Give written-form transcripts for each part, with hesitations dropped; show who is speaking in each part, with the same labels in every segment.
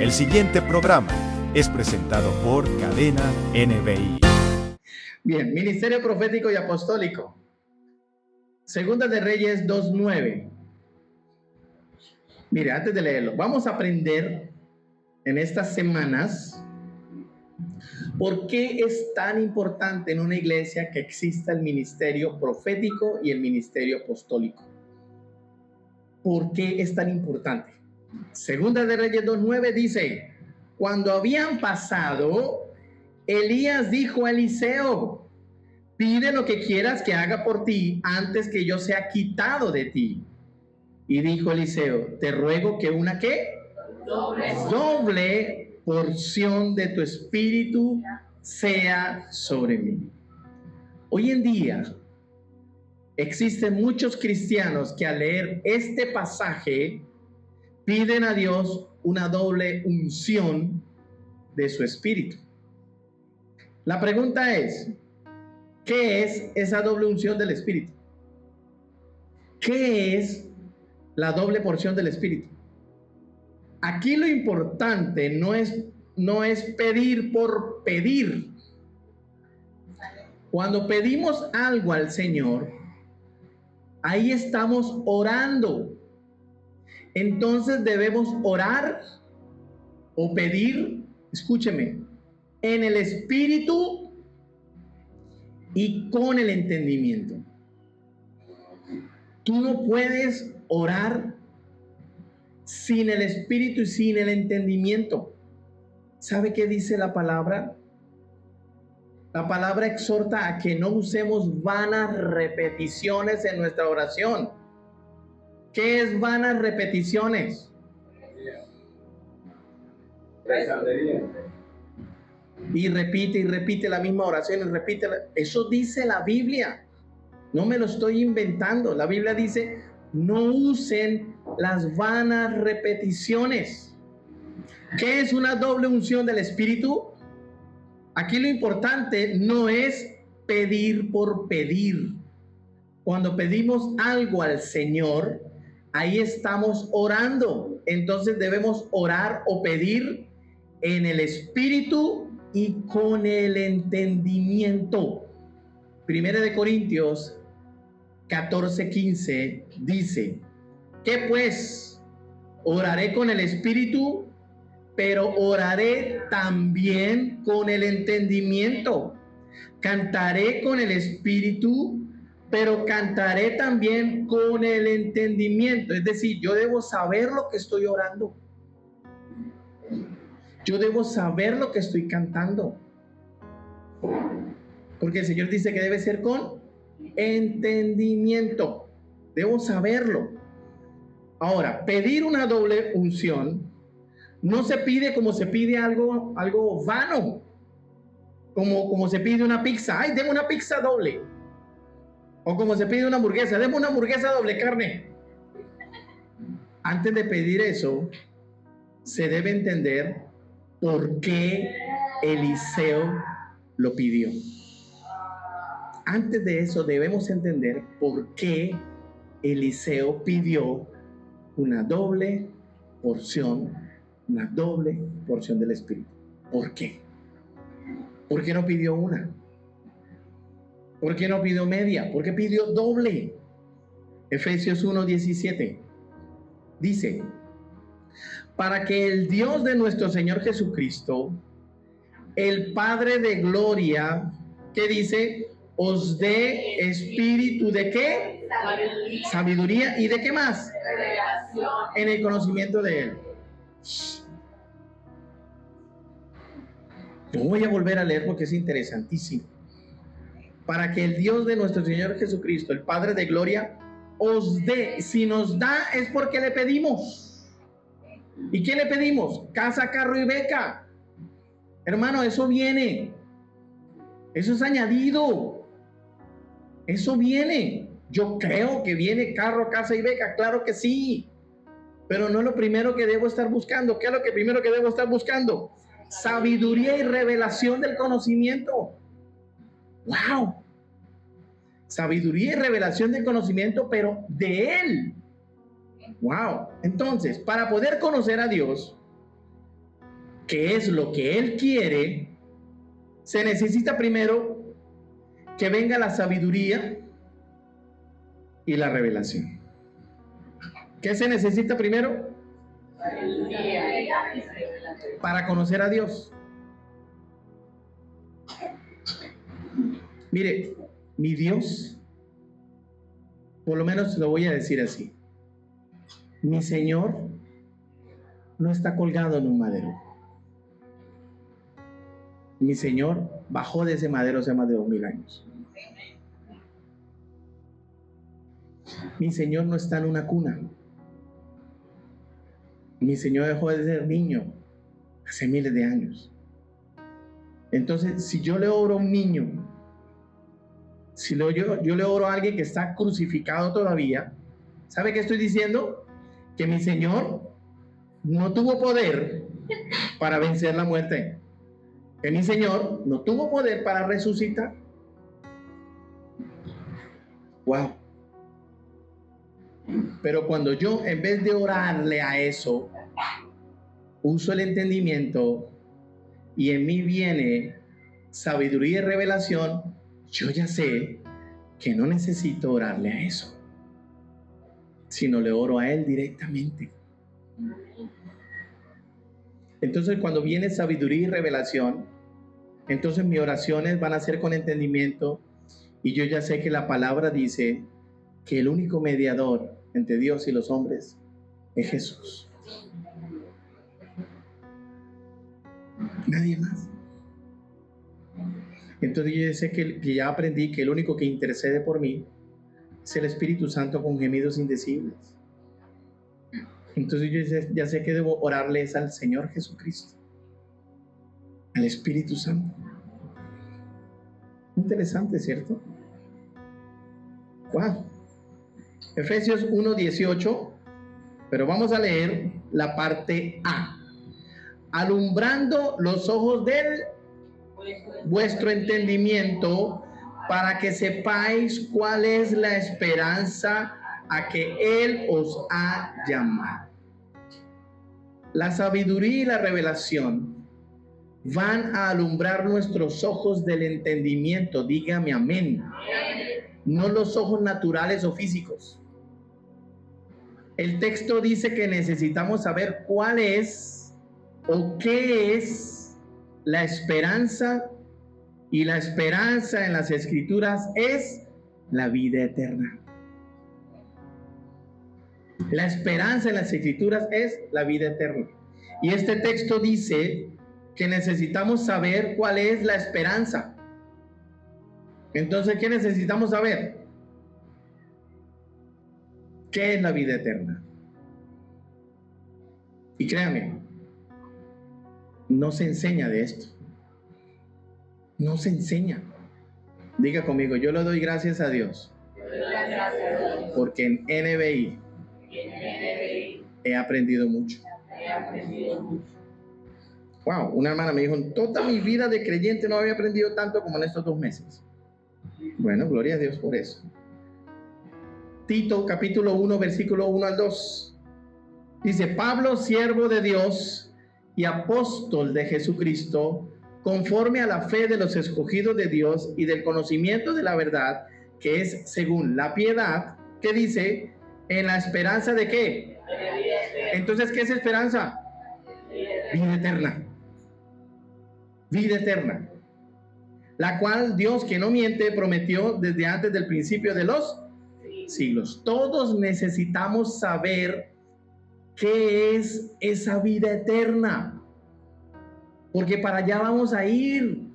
Speaker 1: El siguiente programa es presentado por Cadena NBI.
Speaker 2: Bien, Ministerio Profético y Apostólico. Segunda de Reyes 2:9. Mire, antes de leerlo, vamos a aprender en estas semanas por qué es tan importante en una iglesia que exista el ministerio profético y el ministerio apostólico. ¿Por qué es tan importante? Segunda de Reyes 2:9 dice: cuando habían pasado, Elías dijo a Eliseo: pide lo que quieras que haga por ti antes que yo sea quitado de ti. Y dijo Eliseo: te ruego que una ¿qué? Doble porción de tu espíritu sea sobre mí. Hoy en día existen muchos cristianos que al leer este pasaje piden a Dios una doble unción de su espíritu. La pregunta es: ¿qué es esa doble unción del espíritu? ¿Qué es la doble porción del espíritu? Aquí lo importante no es pedir por pedir. Cuando pedimos algo al Señor, ahí estamos orando. Entonces debemos orar o pedir, escúcheme, en el espíritu y con el entendimiento. Tú no puedes orar sin el espíritu y sin el entendimiento. ¿Sabe qué dice la palabra? La palabra exhorta a que no usemos vanas repeticiones en nuestra oración. ¿Qué es vanas repeticiones? Y repite la misma oración y repite. Eso dice la Biblia. No me lo estoy inventando. La Biblia dice: no usen las vanas repeticiones. ¿Qué es una doble unción del Espíritu? Aquí lo importante no es pedir por pedir. Cuando pedimos algo al Señor, ahí estamos orando. Entonces debemos orar o pedir en el Espíritu y con el entendimiento. Primera de Corintios 14:15 dice: ¿qué pues? Oraré con el Espíritu, pero oraré también con el entendimiento. Cantaré con el Espíritu, pero cantaré también con el entendimiento. Es decir, yo debo saber lo que estoy orando. Yo debo saber lo que estoy cantando. Porque el Señor dice que debe ser con entendimiento. Debo saberlo. Ahora, pedir una doble unción no se pide como se pide algo vano. Como se pide una pizza. ¡Ay, deme una pizza doble! O como se pide una hamburguesa. ¡Deme una hamburguesa doble carne! Antes de pedir eso, se debe entender por qué Eliseo lo pidió. Antes de eso debemos entender por qué Eliseo pidió una doble porción del Espíritu. ¿Por qué? ¿Por qué no pidió una? ¿Por qué no pidió media? ¿Por qué pidió doble? Efesios 1:17 dice: para que el Dios de nuestro Señor Jesucristo, el Padre de gloria, ¿qué dice? Os dé espíritu de ¿qué? Sabiduría. ¿Y de qué más? Revelación. En el conocimiento de Él. Yo voy a volver a leer porque es interesantísimo. Para que el Dios de nuestro Señor Jesucristo, el Padre de gloria, os dé. Si nos da es porque le pedimos. ¿Y qué le pedimos? Casa, carro y beca. Hermano, eso viene. Eso es añadido. Eso viene. Yo creo que viene carro, casa y beca. Claro que sí. Pero no es lo primero que debo estar buscando. ¿Qué es lo que primero que debo estar buscando? Sabiduría y revelación del conocimiento. ¡Wow! Sabiduría y revelación del conocimiento, pero de Él. ¡Wow! Entonces, para poder conocer a Dios, que es lo que Él quiere, se necesita primero que venga la sabiduría y la revelación. ¿Qué se necesita primero? Para conocer a Dios. Mire, mi Dios, por lo menos lo voy a decir así, mi Señor no está colgado en un madero. Mi Señor bajó de ese madero hace más de 2000 años. Mi Señor no está en una cuna. Mi Señor dejó de ser niño hace miles de años. Entonces, si yo le oro a un niño, yo le oro a alguien que está crucificado todavía, ¿sabe qué estoy diciendo? Que mi Señor no tuvo poder para vencer la muerte. Que mi Señor no tuvo poder para resucitar. Wow. Pero cuando yo, en vez de orarle a eso, uso el entendimiento y en mí viene sabiduría y revelación, yo ya sé que no necesito orarle a eso, sino le oro a Él directamente. Entonces, cuando viene sabiduría y revelación, entonces mis oraciones van a ser con entendimiento y yo ya sé que la palabra dice que el único mediador entre Dios y los hombres es Jesús. Nadie más. Entonces yo sé que ya aprendí que el único que intercede por mí es el Espíritu Santo con gemidos indecibles. Entonces yo ya sé que debo orarles al Señor Jesucristo, al Espíritu Santo. Interesante, ¿cierto? Wow. Efesios 1:18, pero vamos a leer la parte A. Alumbrando los ojos del vuestro entendimiento, para que sepáis cuál es la esperanza a que Él os ha llamado. La sabiduría y la revelación van a alumbrar nuestros ojos del entendimiento. Dígame amén. No los ojos naturales o físicos. El texto dice que necesitamos saber cuál es o qué es la esperanza, y la esperanza en las Escrituras es la vida eterna. La esperanza en las Escrituras es la vida eterna. Y este texto dice que necesitamos saber cuál es la esperanza. Entonces, ¿qué necesitamos saber? ¿Qué es la vida eterna? Y créame, no se enseña de esto. No se enseña. Diga conmigo, yo le doy gracias a Dios. Porque en NBI he aprendido mucho. Wow, una hermana me dijo, en toda mi vida de creyente no había aprendido tanto como en estos 2 meses. Bueno, gloria a Dios por eso. Tito capítulo 1, versículo 1 al 2. Dice, Pablo, siervo de Dios y apóstol de Jesucristo, conforme a la fe de los escogidos de Dios y del conocimiento de la verdad, que es según la piedad, que dice, en la esperanza de ¿qué? Entonces, ¿qué es esperanza? Vida eterna. Vida eterna. La cual Dios, que no miente, prometió desde antes del principio de los siglos. Todos necesitamos saber qué es esa vida eterna, porque para allá vamos a ir.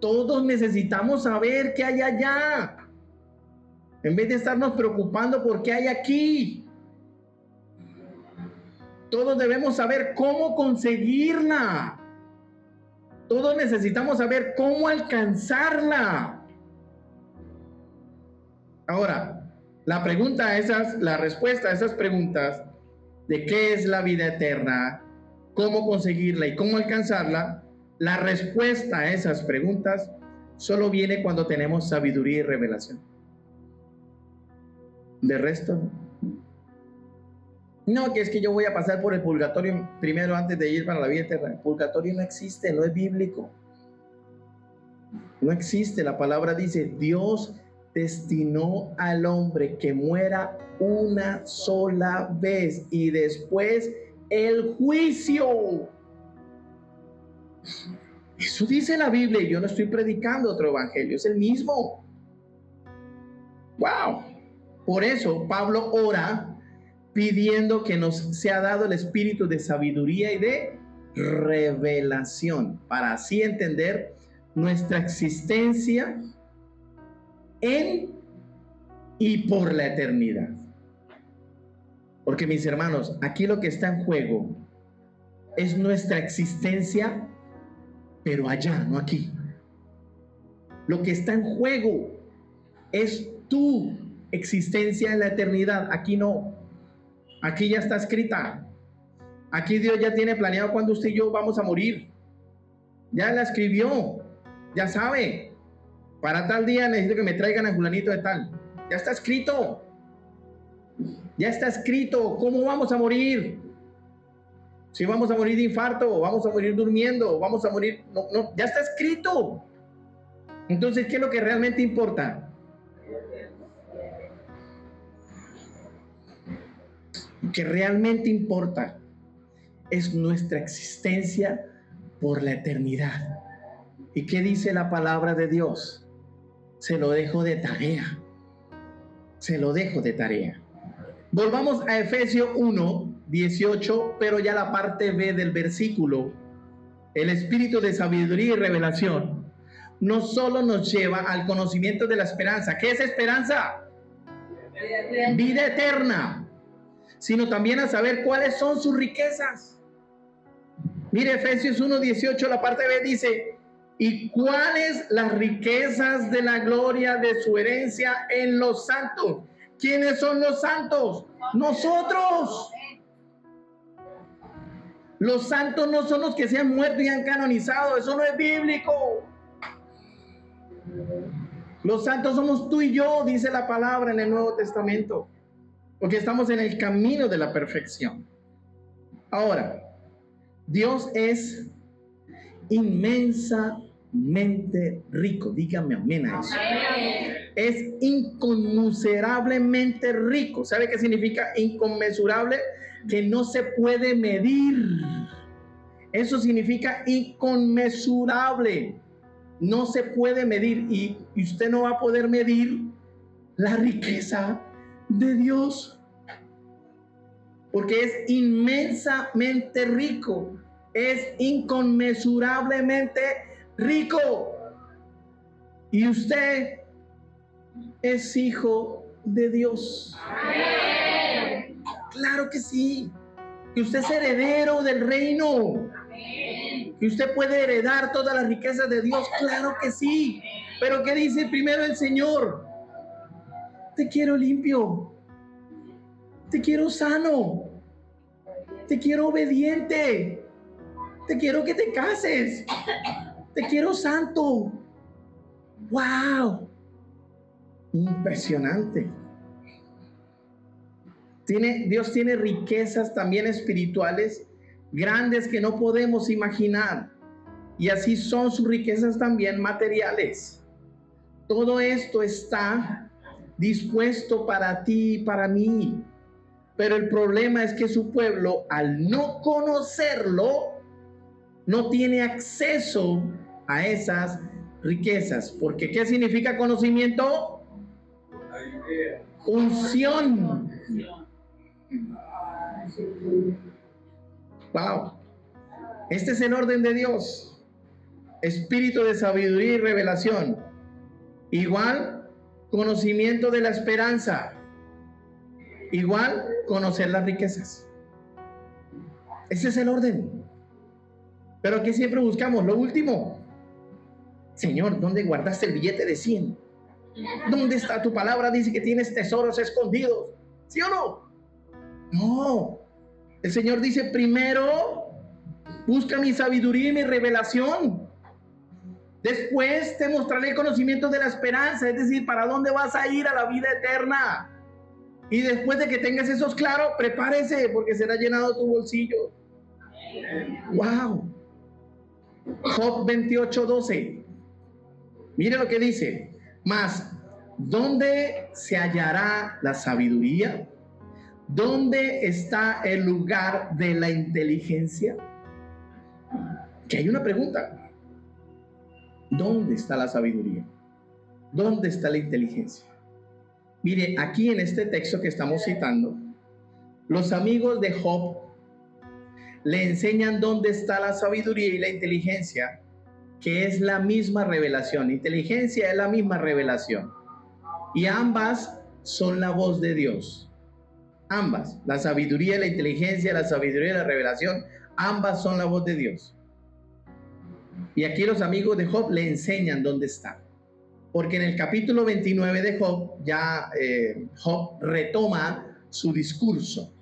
Speaker 2: Todos necesitamos saber qué hay allá, en vez de estarnos preocupando por qué hay aquí. Todos debemos saber cómo conseguirla. Todos necesitamos saber cómo alcanzarla. Ahora, la respuesta a esas preguntas de qué es la vida eterna, cómo conseguirla y cómo alcanzarla, la respuesta a esas preguntas solo viene cuando tenemos sabiduría y revelación. De resto, No, que es que yo voy a pasar por el purgatorio primero antes de ir para la vida eterna. El purgatorio no existe, no es bíblico. No existe. La palabra dice, Dios destinó al hombre que muera una sola vez y después el juicio. Eso dice la Biblia y yo no estoy predicando otro evangelio, es el mismo. ¡Wow! Por eso Pablo ora pidiendo que nos sea dado el espíritu de sabiduría y de revelación para así entender nuestra existencia en y por la eternidad. Porque mis hermanos, aquí lo que está en juego es nuestra existencia, pero allá, no aquí. Lo que está en juego es tu existencia en la eternidad. Aquí no. Aquí ya está escrita. Aquí Dios ya tiene planeado cuando usted y yo vamos a morir. Ya la escribió. Ya sabe. Para tal día necesito que me traigan a fulanito de tal. Ya está escrito. Ya está escrito cómo vamos a morir. Si vamos a morir de infarto, vamos a morir durmiendo, vamos a morir... No, ya está escrito. Entonces, ¿qué es lo que realmente importa? Lo que realmente importa es nuestra existencia por la eternidad. ¿Y qué dice la palabra de Dios? Se lo dejo de tarea. Se lo dejo de tarea. Volvamos a Efesios 1, 18, pero ya la parte B del versículo. El espíritu de sabiduría y revelación no solo nos lleva al conocimiento de la esperanza. ¿Qué es esperanza? Vida eterna. Sino también a saber cuáles son sus riquezas. Mire, Efesios 1, 18, la parte B dice, ¿y cuáles las riquezas de la gloria de su herencia en los santos? ¿Quiénes son los santos? Nosotros. Los santos no son los que se han muerto y han canonizado. Eso no es bíblico. Los santos somos tú y yo, dice la palabra en el Nuevo Testamento. Porque estamos en el camino de la perfección. Ahora, Dios es inmensamente rico. Dígame amén a eso. Es inconmensurablemente rico. ¿Sabe qué significa inconmensurable? Que no se puede medir. Eso significa inconmensurable. No se puede medir y usted no va a poder medir la riqueza de Dios. Porque es inmensamente rico. Es inconmensurablemente rico. Y usted es hijo de Dios. Amén. Claro que sí. Que usted es heredero del reino. Amén. Que usted puede heredar todas las riquezas de Dios. Claro que sí. Pero ¿qué dice primero el Señor? Te quiero limpio. Te quiero sano. Te quiero obediente. Te quiero que te cases. Te quiero santo. ¡Wow! Impresionante. Dios tiene riquezas también espirituales grandes que no podemos imaginar. Y así son sus riquezas también materiales. Todo esto está dispuesto para ti y para mí. Pero el problema es que su pueblo, al no conocerlo, no tiene acceso a esas riquezas. Porque ¿qué significa conocimiento? Unción. Wow. Este es el orden de Dios. Espíritu de sabiduría y revelación. Igual, conocimiento de la esperanza. Igual, conocer las riquezas. Ese es el orden. Pero aquí siempre buscamos lo último. Señor, ¿dónde guardaste el billete de 100? ¿Dónde está tu palabra? Dice que tienes tesoros escondidos. ¿Sí o no? No. El Señor dice, primero, busca mi sabiduría y mi revelación. Después te mostraré el conocimiento de la esperanza. Es decir, ¿para dónde vas a ir a la vida eterna? Y después de que tengas esos claros, prepárese porque será llenado tu bolsillo. Wow. Job 28:12. Mire lo que dice. Mas, ¿dónde se hallará la sabiduría? ¿Dónde está el lugar de la inteligencia? Que hay una pregunta. ¿Dónde está la sabiduría? ¿Dónde está la inteligencia? Mire, aquí en este texto que estamos citando, los amigos de Job le enseñan dónde está la sabiduría y la inteligencia, que es la misma revelación. Inteligencia es la misma revelación. Y ambas son la voz de Dios. Ambas, la sabiduría y la inteligencia, la sabiduría y la revelación, ambas son la voz de Dios. Y aquí los amigos de Job le enseñan dónde está. Porque en el capítulo 29 de Job, ya Job retoma su discurso.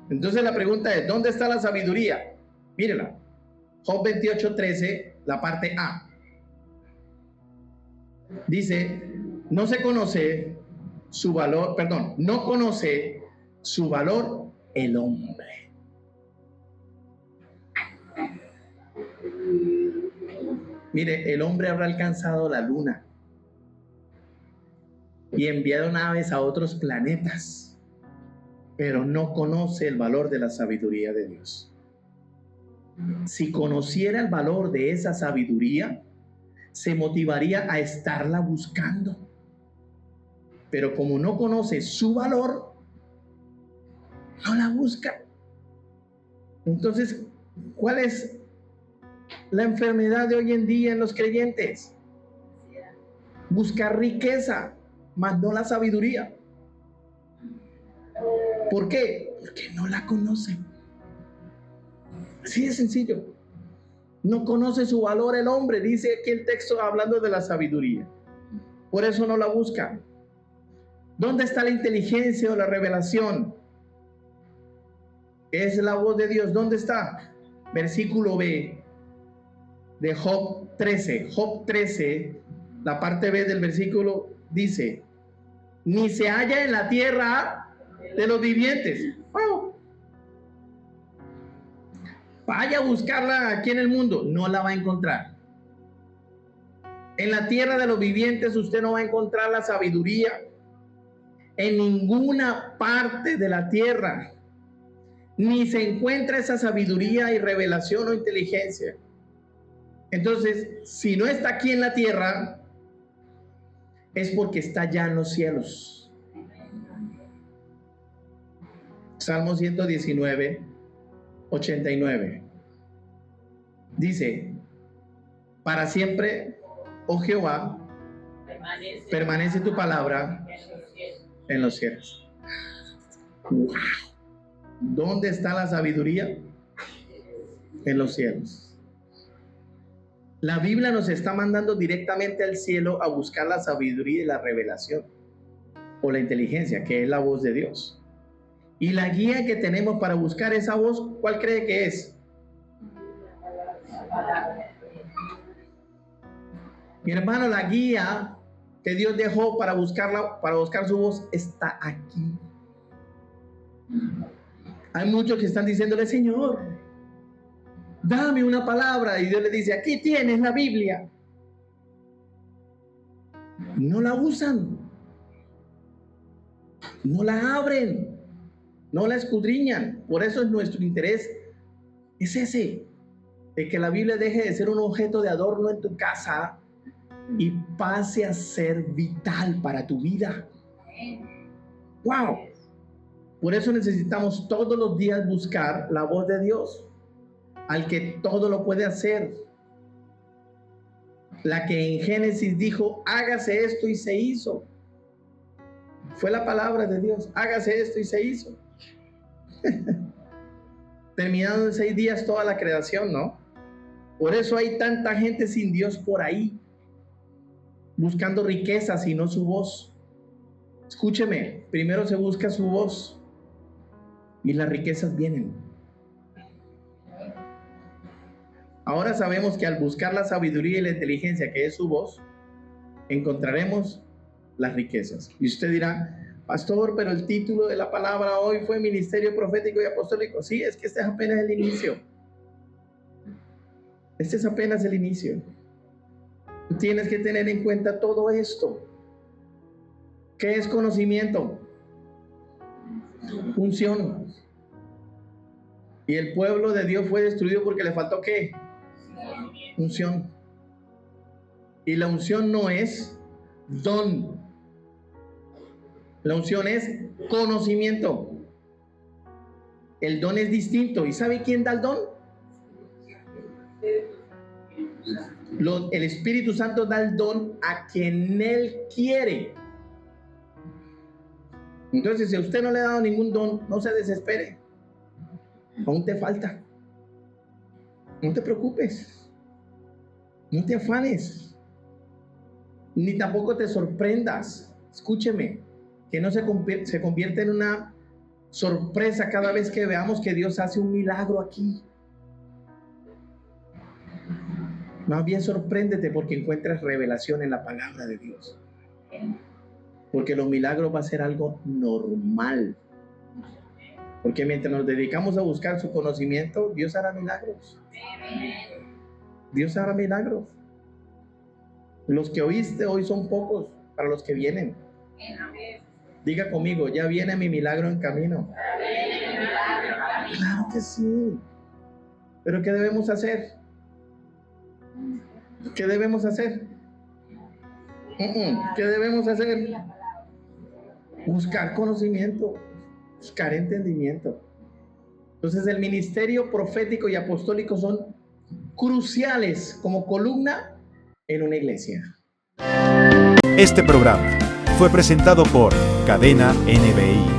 Speaker 2: Entonces la pregunta es, ¿dónde está la sabiduría? Mírela. Job 28:13, la parte A. Dice, no conoce su valor el hombre. Mire, el hombre habrá alcanzado la luna y enviado naves a otros planetas, pero no conoce el valor de la sabiduría de Dios. Si conociera el valor de esa sabiduría, se motivaría a estarla buscando. Pero como no conoce su valor, no la busca. Entonces, ¿cuál es la enfermedad de hoy en día en los creyentes? Buscar riqueza, mas no la sabiduría. ¿Por qué? Porque no la conoce. Así de sencillo. No conoce su valor el hombre, dice aquí el texto hablando de la sabiduría. Por eso no la busca. ¿Dónde está la inteligencia o la revelación? Es la voz de Dios. ¿Dónde está? Versículo B de Job 13. Job 13, la parte B del versículo dice, ni se halla en la tierra de los vivientes. Wow. Vaya a buscarla aquí en el mundo, no la va a encontrar. En la tierra de los vivientes usted no va a encontrar la sabiduría en ninguna parte de la tierra. Ni se encuentra esa sabiduría y revelación o inteligencia. Entonces, si no está aquí en la tierra, es porque está allá en los cielos. Salmo 119, 89. Dice, para siempre, oh Jehová, permanece tu palabra en los cielos. Wow. ¿Dónde está la sabiduría? En los cielos. La Biblia nos está mandando directamente al cielo a buscar la sabiduría y la revelación o la inteligencia, que es la voz de Dios. Y la guía que tenemos para buscar esa voz, ¿cuál cree que es? Mi hermano, la guía que Dios dejó para buscar su voz está aquí. Hay muchos que están diciéndole, Señor, dame una palabra. Y Dios le dice, aquí tienes la Biblia. No la usan. No la abren. No la escudriñan. Por eso es nuestro interés. Es ese. De que la Biblia deje de ser un objeto de adorno en tu casa y pase a ser vital para tu vida. ¡Wow! Por eso necesitamos todos los días buscar la voz de Dios, al que todo lo puede hacer. La que en Génesis dijo, hágase esto y se hizo. Fue la palabra de Dios, hágase esto y se hizo. Terminando en 6 días toda la creación, ¿no? Por eso hay tanta gente sin Dios por ahí, buscando riquezas y no su voz. Escúcheme, primero se busca su voz y las riquezas vienen. Ahora sabemos que al buscar la sabiduría y la inteligencia, que es su voz, encontraremos las riquezas. Y usted dirá, Pastor, pero el título de la palabra hoy fue Ministerio Profético y Apostólico. Sí, es que este es apenas el inicio. Este es apenas el inicio. Tú tienes que tener en cuenta todo esto. ¿Qué es conocimiento? Unción. Y el pueblo de Dios fue destruido porque le faltó ¿qué? Unción. Y la unción no es don. La unción es conocimiento. El don es distinto. ¿Y sabe quién da el don? El Espíritu Santo da el don a quien Él quiere. Entonces, si a usted no le ha dado ningún don, no se desespere. Aún te falta. No te preocupes. No te afanes. Ni tampoco te sorprendas. Escúcheme. Que no se convierta en una sorpresa cada vez que veamos que Dios hace un milagro aquí. Más bien sorpréndete porque encuentras revelación en la palabra de Dios. Porque los milagros va a ser algo normal. Porque mientras nos dedicamos a buscar su conocimiento, Dios hará milagros. Dios hará milagros. Los que oíste hoy son pocos para los que vienen. Diga conmigo, ya viene mi milagro en camino. Claro que sí. Pero ¿qué debemos hacer? ¿Qué debemos hacer? ¿Qué debemos hacer? Buscar conocimiento, buscar entendimiento. Entonces el ministerio profético y apostólico son cruciales como columna en una iglesia.
Speaker 1: Este programa fue presentado por Cadena NBI.